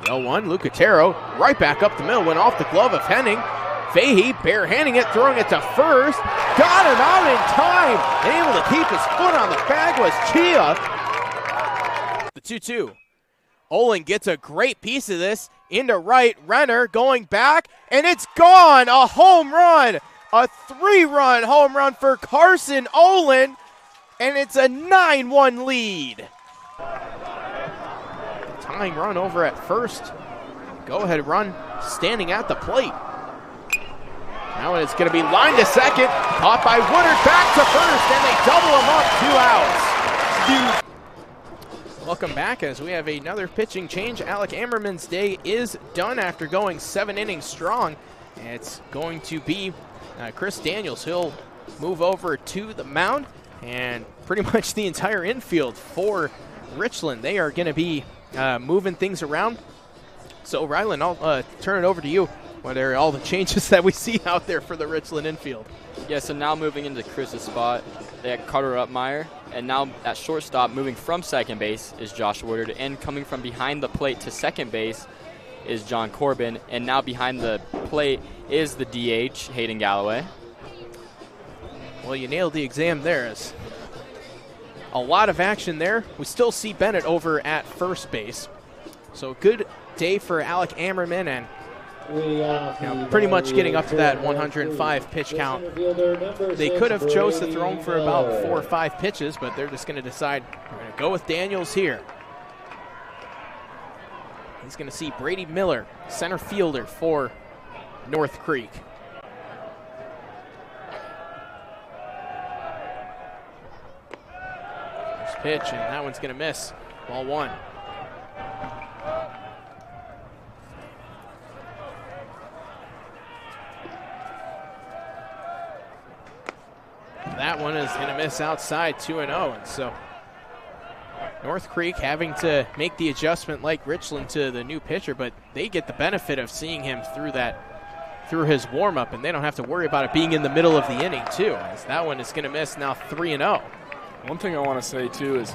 0-1, Lucatero right back up the middle, went off the glove of Henning. Fahey barehanding it, throwing it to first. Got him out in time. And able to keep his foot on the bag was Chia. The 2-2. Olin gets a great piece of this into right. Renner going back, and it's gone. A home run. A 3-run home run for Carson Olin, and it's a 9-1 lead. Tying run over at first. Go-ahead run standing at the plate. Now it's going to be lined to second. Caught by Woodard, back to first, and they double him up. 2 outs. Welcome back as we have another pitching change. Alec Ammerman's day is done after going 7 innings strong. It's going to be Chris Daniels. He'll move over to the mound, and pretty much the entire infield for Richland. They are going to be moving things around. So, Ryland, I'll turn it over to you. What are all the changes that we see out there for the Richland infield? Yeah, so now moving into Chris's spot, they had Carter Upmeyer, and now at shortstop, moving from second base, is Josh Woodard, and coming from behind the plate to second base is John Corbin, and now behind the plate is the DH, Hayden Galloway. Well, you nailed the exam there. As a lot of action there. We still see Bennett over at first base. So good day for Alec Ammerman, and pretty much getting up to that 105 pitch count. They could have chose to throw him for about 4 or 5 pitches, but they're just going to decide we're going to go with Daniels here. He's going to see Brady Miller, center fielder for North Creek. First pitch, and that one's going to miss. Ball 1. That one is going to miss outside, 2-0. And so North Creek having to make the adjustment like Richland to the new pitcher, but they get the benefit of seeing him through his warm-up, and they don't have to worry about it being in the middle of the inning, too, as that one is going to miss now 3-0. One thing I want to say, too, is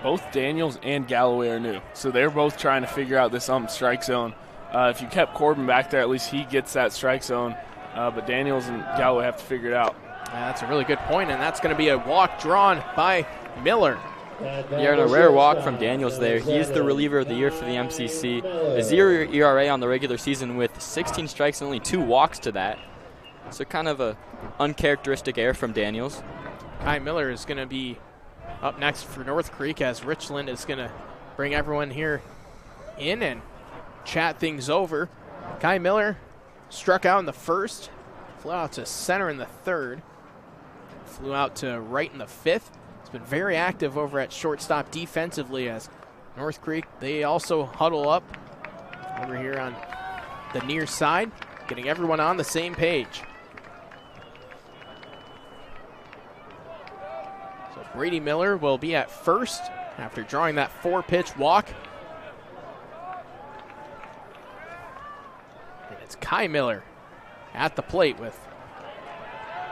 both Daniels and Galloway are new, so they're both trying to figure out this strike zone. If you kept Corbin back there, at least he gets that strike zone, but Daniels and Galloway have to figure it out. That's a really good point, and that's going to be a walk drawn by Miller. Yeah, and a rare walk from Daniels there. He is the reliever of the year for the MCC. A 0 ERA on the regular season with 16 strikes and only 2 walks to that. So kind of a uncharacteristic error from Daniels. Kai Miller is going to be up next for North Creek as Richland is going to bring everyone here in and chat things over. Kai Miller struck out in the first, flew out to center in the third, flew out to right in the fifth. He's been very active over at shortstop defensively as North Creek, they also huddle up over here on the near side, getting everyone on the same page. So Brady Miller will be at first after drawing that 4-pitch walk. And it's Kai Miller at the plate with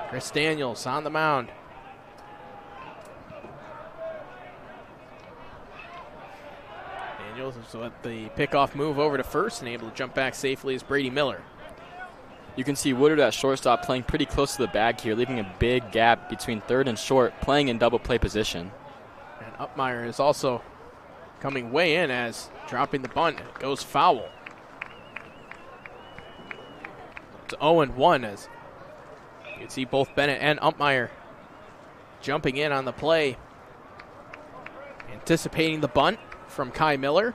Chris Daniels on the mound. Daniels is with the pickoff move over to first and able to jump back safely as Brady Miller. You can see Woodard at shortstop playing pretty close to the bag here, leaving a big gap between third and short, playing in double play position. And Upmeyer is also coming way in as dropping the bunt. It goes foul. It's 0-1 as you can see both Bennett and Upmeyer jumping in on the play, anticipating the bunt from Kai Miller.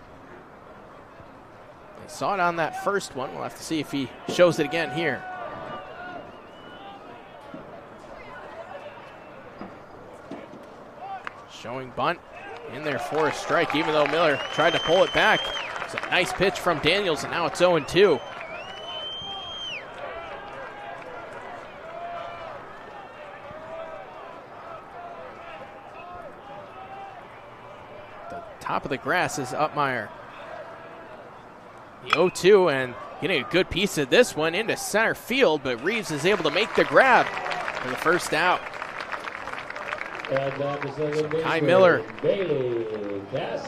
They saw it on that first one. We'll have to see if he shows it again here. Showing bunt in there for a strike, even though Miller tried to pull it back. It's a nice pitch from Daniels, and now it's 0-2. Top of the grass is Upmeyer. The 0-2 and getting a good piece of this one into center field, but Reeves is able to make the grab for the first out. Kai Miller,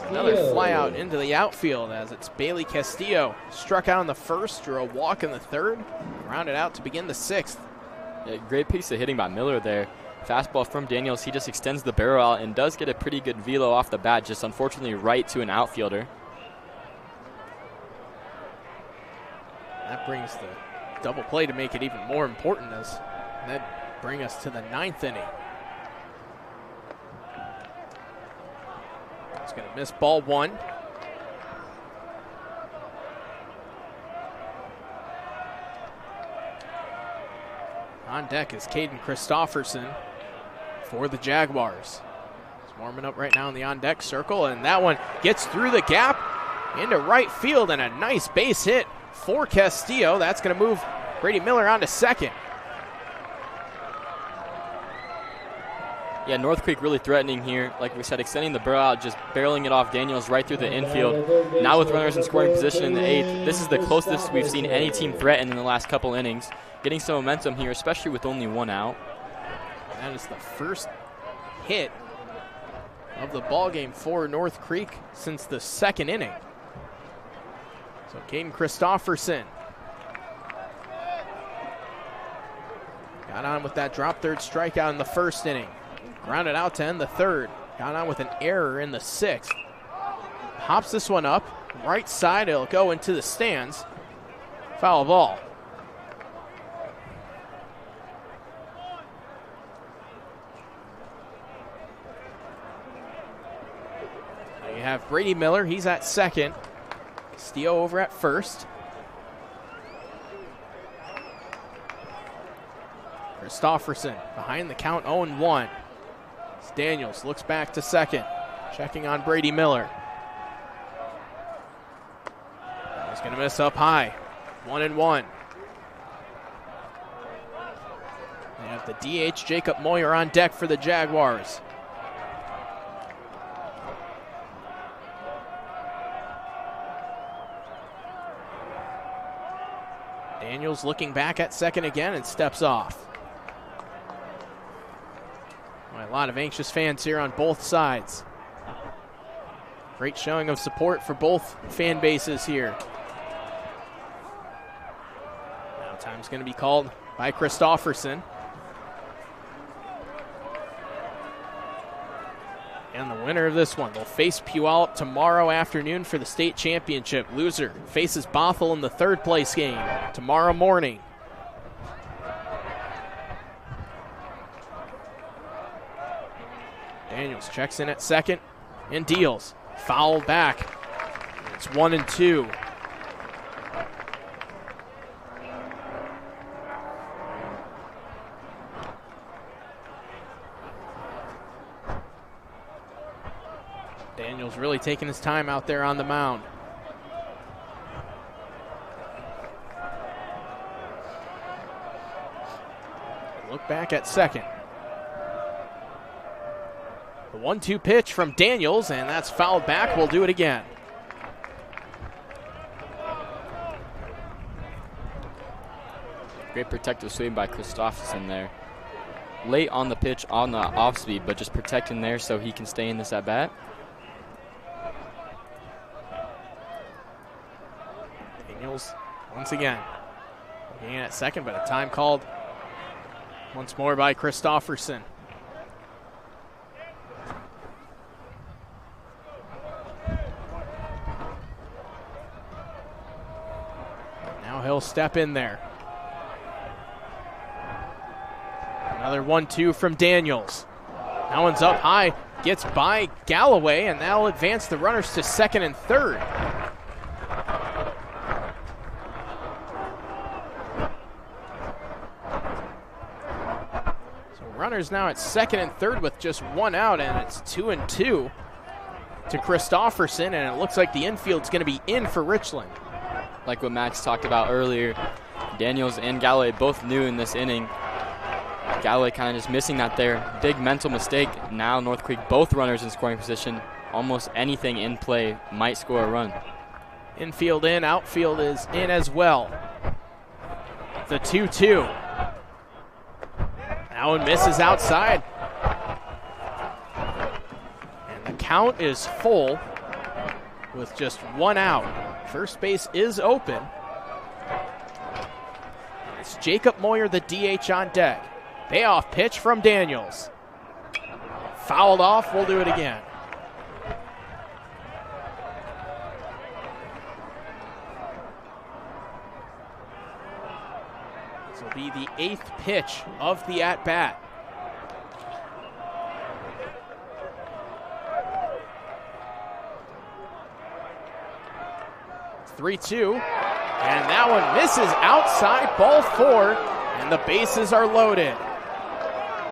another fly out into the outfield as it's Bailey Castillo. Struck out in the first, drew a walk in the third, rounded out to begin the sixth. Yeah, great piece of hitting by Miller there. Fastball from Daniels, he just extends the barrel out and does get a pretty good velo off the bat, just unfortunately right to an outfielder. That brings the double play to make it even more important as that brings us to the ninth inning. It's going to miss ball one. On deck is Caden Christofferson for the Jaguars. He's warming up right now in the on-deck circle, and that one gets through the gap into right field, and a nice base hit for Castillo. That's going to move Brady Miller on to second. Yeah, North Creek really threatening here. Like we said, extending the barrel out, just barreling it off Daniels right through the infield. Now with runners in scoring position in the eighth, this is the closest we've seen any team threaten in the last couple innings. Getting some momentum here, especially with only one out. That is the first hit of the ball game for North Creek since the second inning. So Caden Christofferson got on with that drop third strikeout in the first inning. Grounded out to end the third. Got on with an error in the sixth. Hops this one up. Right side, it'll go into the stands. Foul ball. You have Brady Miller, he's at second. Castillo over at first. Christofferson behind the count 0-1. Daniels looks back to second, checking on Brady Miller. He's going to miss up high. 1-1. They have the DH Jacob Moyer on deck for the Jaguars. Daniels looking back at second again and steps off. A lot of anxious fans here on both sides. Great showing of support for both fan bases here. Now time's going to be called by Christofferson. And the winner of this one will face Puyallup tomorrow afternoon for the state championship. Loser faces Bothell in the third place game tomorrow morning. Daniels checks in at second and deals. Foul back. It's 1-2. Daniels really taking his time out there on the mound. Look back at second. The 1-2 pitch from Daniels, and that's fouled back. We'll do it again. Great protective swing by Christofferson there. Late on the pitch on the off speed, but just protecting there so he can stay in this at bat. Daniels once again looking at second, but a time called once more by Christofferson. He'll step in there. Another 1-2 from Daniels. That one's up high, gets by Galloway, and that'll advance the runners to second and third. So runners now at second and third with just one out, and it's 2-2 to Christofferson, and it looks like the infield's going to be in for Richland. Like what Max talked about earlier, Daniels and Galloway both knew in this inning. Galloway kind of just missing that there. Big mental mistake. Now North Creek, both runners in scoring position. Almost anything in play might score a run. Infield in, outfield is in as well. The 2-2. That one misses outside. count is full with just one out. First base is open. It's Jacob Moyer, the DH, on deck. Payoff pitch from Daniels. Fouled off. We'll do it again. This will be the 8th pitch of the at-bat. 3-2, and that one misses outside, ball 4, and the bases are loaded.